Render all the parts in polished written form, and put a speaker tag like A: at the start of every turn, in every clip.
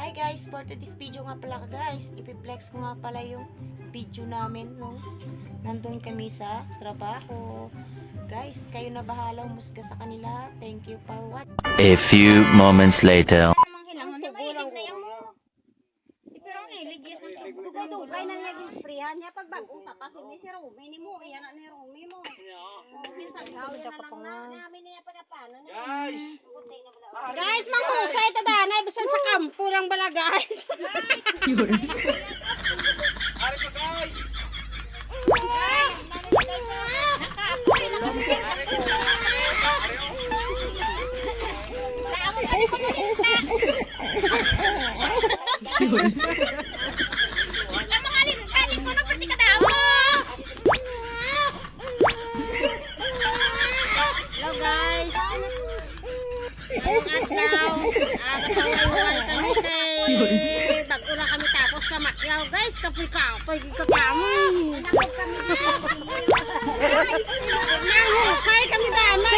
A: Hi guys, for today's video nga pala guys, ipiplex ko nga pala yung video namin nung nandun kami sa trabaho. Guys, kayo na bahala umusga sa kanila. Thank you for watching.
B: A few moments later.
C: Dugay na naging sprayan niya pag bagong tapas ini si Rumi ni mo yan ni Rumi mo. Minsan gawin na lang namin niya pagapano. Guys, manghusay ta danay bisan sa kampo lang bala guys.
D: Ari ko guys.
C: Bago lang kami tapos sa Macau guys, kapoy-kapoy kami. Nangukay kami dana.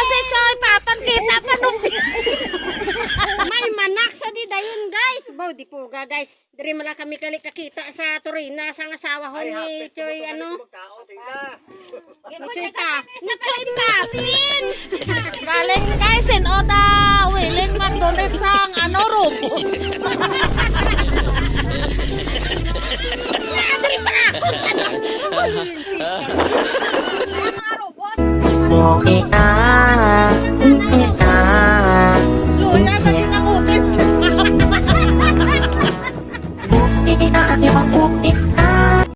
C: Si Choy papang kita pa nung may manak sa di dayon guys. Baw di puga guys. Diri mala kami kali kakita sa Torina sa asawa ho ni Choy ano. Choy Papin.
E: Galing guys in Oda, willing mag-donate sang ano room.
C: Robot.